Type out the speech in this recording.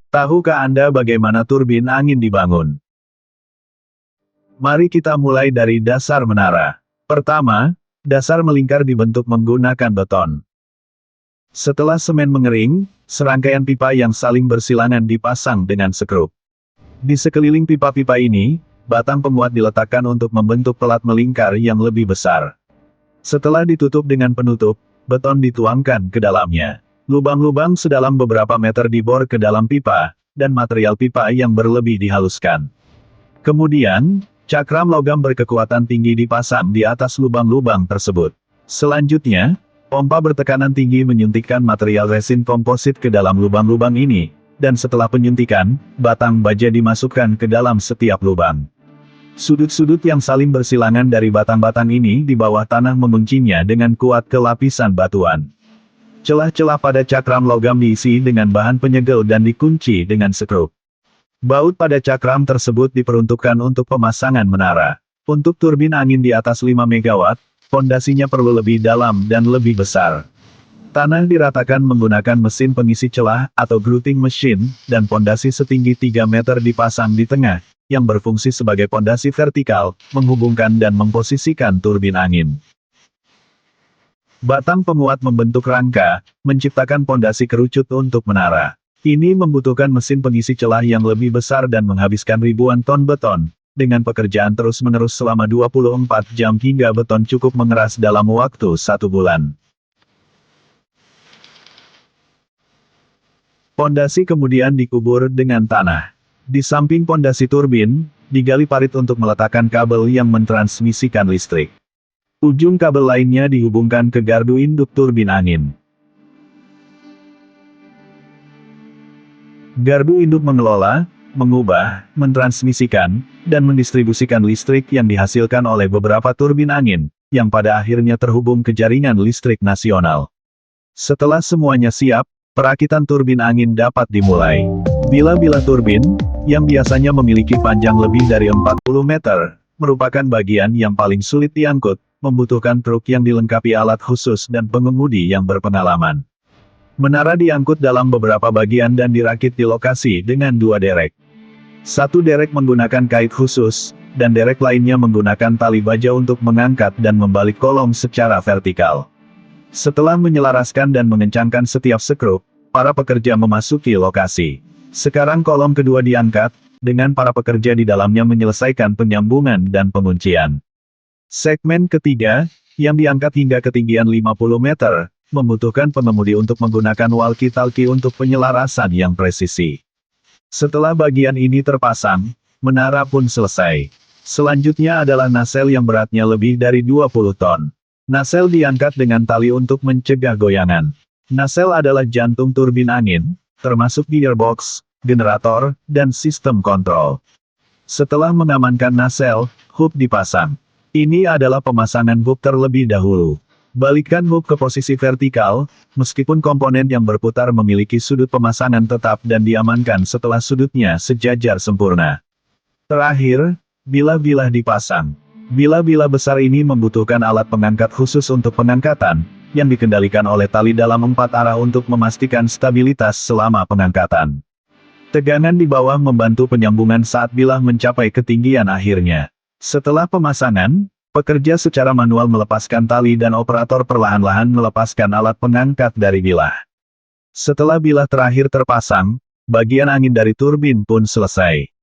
Tahukah Anda bagaimana turbin angin dibangun? Mari kita mulai dari dasar menara. Pertama, dasar melingkar dibentuk menggunakan beton. Setelah semen mengering, serangkaian pipa yang saling bersilangan dipasang dengan skrup. Di sekeliling pipa-pipa ini, batang penguat diletakkan untuk membentuk pelat melingkar yang lebih besar. Setelah ditutup dengan penutup, beton dituangkan ke dalamnya. Lubang-lubang sedalam beberapa meter dibor ke dalam pipa, dan material pipa yang berlebih dihaluskan. Kemudian, cakram logam berkekuatan tinggi dipasang di atas lubang-lubang tersebut. Selanjutnya, pompa bertekanan tinggi menyuntikkan material resin komposit ke dalam lubang-lubang ini, dan setelah penyuntikan, batang baja dimasukkan ke dalam setiap lubang. Sudut-sudut yang saling bersilangan dari batang-batang ini di bawah tanah menguncinya dengan kuat ke lapisan batuan. Celah-celah pada cakram logam diisi dengan bahan penyegel dan dikunci dengan skrup. Baut pada cakram tersebut diperuntukkan untuk pemasangan menara. Untuk turbin angin di atas 5 MW, pondasinya perlu lebih dalam dan lebih besar. Tanah diratakan menggunakan mesin pengisi celah atau grouting machine, dan pondasi setinggi 3 meter dipasang di tengah, yang berfungsi sebagai pondasi vertikal, menghubungkan dan memposisikan turbin angin. Batang penguat membentuk rangka, menciptakan pondasi kerucut untuk menara. Ini membutuhkan mesin pengisi celah yang lebih besar dan menghabiskan ribuan ton beton, dengan pekerjaan terus-menerus selama 24 jam hingga beton cukup mengeras dalam waktu 1 bulan. Pondasi kemudian dikubur dengan tanah. Di samping pondasi turbin, digali parit untuk meletakkan kabel yang mentransmisikan listrik. Ujung kabel lainnya dihubungkan ke gardu induk turbin angin. Gardu induk mengelola, mengubah, mentransmisikan, dan mendistribusikan listrik yang dihasilkan oleh beberapa turbin angin, yang pada akhirnya terhubung ke jaringan listrik nasional. Setelah semuanya siap, perakitan turbin angin dapat dimulai. Bila-bila turbin, yang biasanya memiliki panjang lebih dari 40 meter, merupakan bagian yang paling sulit diangkut, membutuhkan truk yang dilengkapi alat khusus dan pengemudi yang berpengalaman. Menara diangkut dalam beberapa bagian dan dirakit di lokasi dengan 2 derek. Satu derek menggunakan kait khusus, dan derek lainnya menggunakan tali baja untuk mengangkat dan membalik kolom secara vertikal. Setelah menyelaraskan dan mengencangkan setiap skrup, para pekerja memasuki lokasi. Sekarang kolom kedua diangkat, dengan para pekerja di dalamnya menyelesaikan penyambungan dan penguncian. Segmen ketiga, yang diangkat hingga ketinggian 50 meter, membutuhkan pengemudi untuk menggunakan walkie-talkie untuk penyelarasan yang presisi. Setelah bagian ini terpasang, menara pun selesai. Selanjutnya adalah nasel yang beratnya lebih dari 20 ton. Nasel diangkat dengan tali untuk mencegah goyangan. Nasel adalah jantung turbin angin, termasuk gearbox, generator, dan sistem kontrol. Setelah mengamankan nasel, hub dipasang. Ini adalah pemasangan hub terlebih dahulu. Balikkan hub ke posisi vertikal, meskipun komponen yang berputar memiliki sudut pemasangan tetap dan diamankan setelah sudutnya sejajar sempurna. Terakhir, bilah-bilah dipasang. Bilah-bilah besar ini membutuhkan alat pengangkat khusus untuk pengangkatan, yang dikendalikan oleh tali dalam 4 arah untuk memastikan stabilitas selama pengangkatan. Tegangan di bawah membantu penyambungan saat bilah mencapai ketinggian akhirnya. Setelah pemasangan, pekerja secara manual melepaskan tali dan operator perlahan-lahan melepaskan alat pengangkat dari bilah. Setelah bilah terakhir terpasang, bagian angin dari turbin pun selesai.